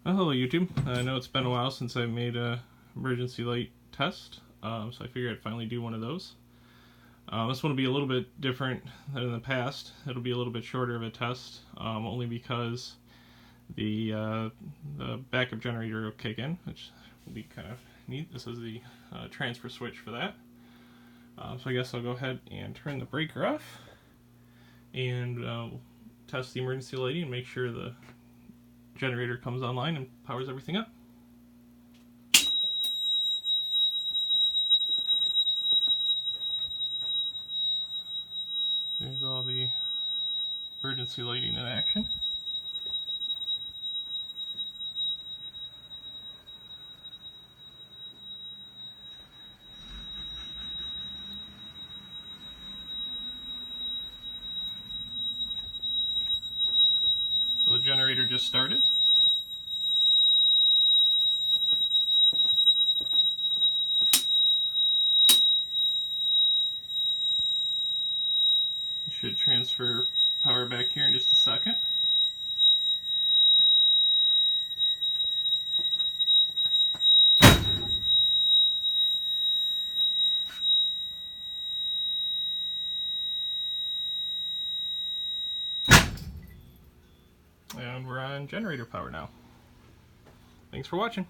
Hello YouTube. I know it's been a while since I made a emergency light test, so I figured I'd finally do one of those. This one will be a little bit different than in the past. It'll be a little bit shorter of a test, only because the backup generator will kick in, which will be kind of neat. This is the transfer switch for that. So I guess I'll go ahead and turn the breaker off and test the emergency lighting and make sure the generator comes online and powers everything up. There's all the emergency lighting in action. So the generator just started. It should transfer power back here in just a second. And we're on generator power now. Thanks for watching.